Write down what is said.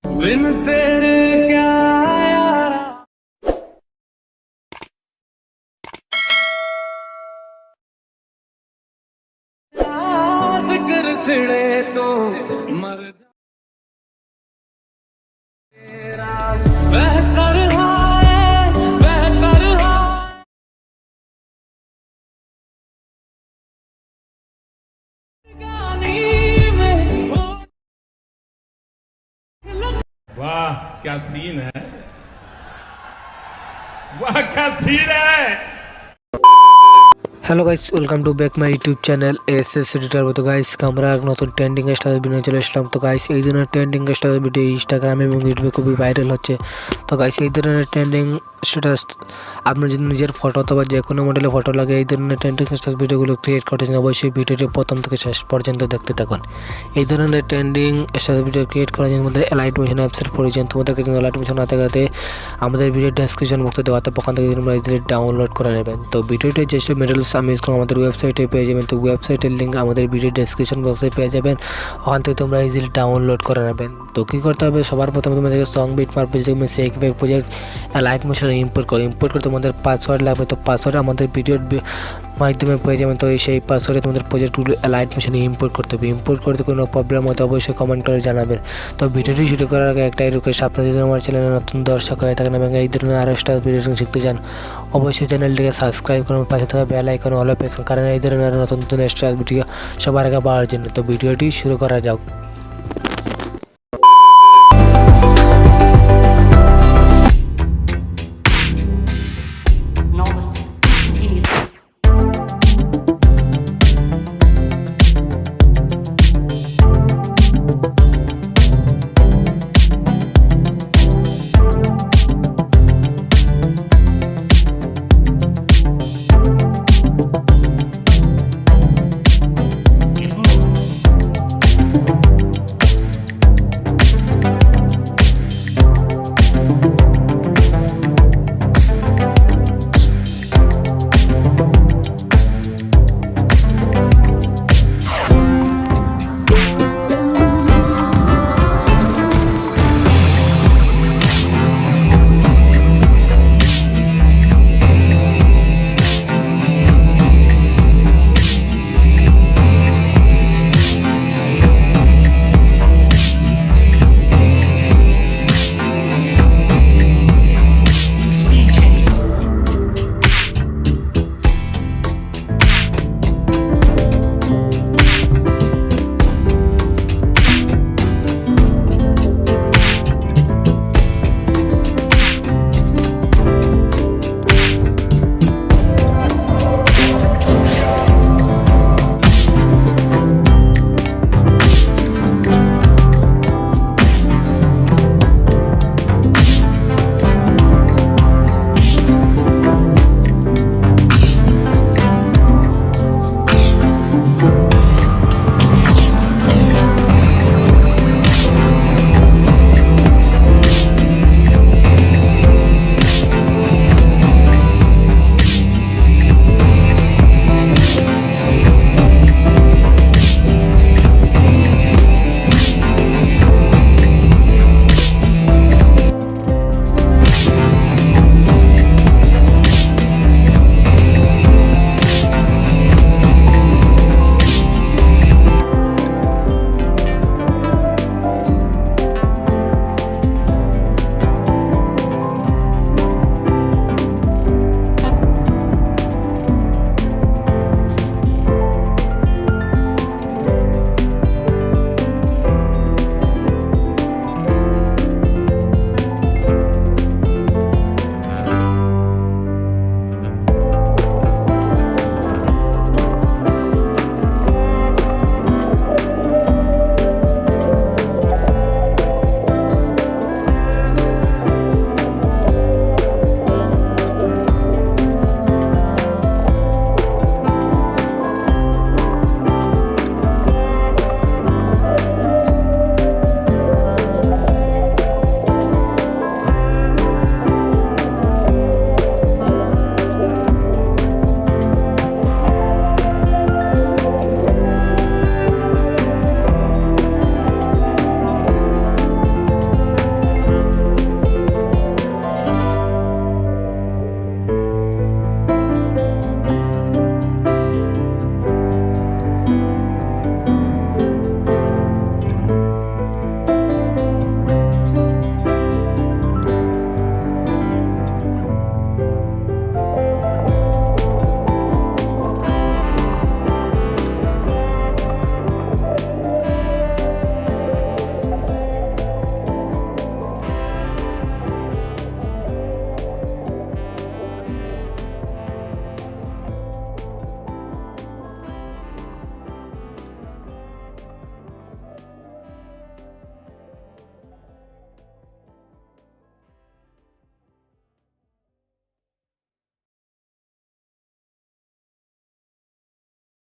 बिन तेरे क्या यारा जिक्र छिड़े तो मर जा तेरा बेहतर वाह क्या सीन है, वाह क्या सीन है। Hello guys, welcome to back my YouTube channel SS editor. তো গাইস আমরা এক নতুন ট্রেন্ডিং স্টার ভিডিও চলে আসলাম। তো গাইস এই ধরনের ট্রেন্ডিং স্টার ভিডিও ইনস্টাগ্রামে এবং ইউটিউবে খুবই ভাইরাল হচ্ছে। তো গাইস এই ধরনের ট্রেন্ডিং স্ট্যাটাস আপনার যদি নিজের ফটো অথবা যে কোনো মডেলের ফটো লাগে এই ধরনের ট্রেন্ডিং স্ট্যাটাস ভিডিওগুলো ক্রিয়েট করতে চান, অবশ্যই ভিডিওটি প্রথম থেকে শেষ পর্যন্ত দেখতে থাকুন। এই ধরনের ট্রেন্ডিং স্ট্যাটাস ভিডিও ক্রিয়েট করার জন্য আমাদের এলাইট মোশন অ্যাপসের প্রয়োজন। তোমাদের কাছে এলাইট মোশন না থাকাতে আমাদের ভিডিও ডেসক্রিপশন বক্সে দেওয়া থাকে, ওখান থেকে তোমরা ইজিলি ডাউনলোড করে নেবেন। তো ভিডিওটি যেসব মডেলস আমি ইউজ করব আমাদের ওয়েবসাইটে পেয়ে যাবেন। তো ওয়েবসাইটের লিঙ্ক আমাদের ভিডিও ডেসক্রিপশন বক্সে পেয়ে যাবেন, ওখান থেকে তোমরা ইজিলি ডাউনলোড করে নেবেন। তো কী করতে হবে, সবার প্রথমে তোমাদেরকে 𝑠ongBitmap project 𝑘𝑉𝑒𝑘 project Alight motion import করো। ইম্পোর্ট করে তোমাদের পাসওয়ার্ড লাগবে। তো পাসওয়ার্ড আমাদের ভিডিওর মাধ্যমে পেয়ে যাবেন। তো সেই পাসওয়ার্ডে তোমাদের প্রজেক্টগুলো এলাইট মোশনে ইম্পোর্ট করতে হবে। ইম্পোর্ট করতে কোনো প্রবলেম হতে অবশ্যই কমেন্ট করে জানাবেন। তো ভিডিওটি শুরু করার আগে একটাই রিকোয়েস্ট, আপনারা যদি আমার চ্যানেলে নতুন দর্শক হয়ে থাকেন এবং এই ধরনের আরও স্টার ভিডিও শিখতে চান, অবশ্যই চ্যানেলটিকে সাবস্ক্রাইব করুন, পাশে থাকা বেল আইকন অল প্রেস করুন, কারণ এই ধরনের নতুন নতুন স্টার ভিডিও সবার আগে পাওয়ার জন্য। তো ভিডিওটি শুরু করা যাক।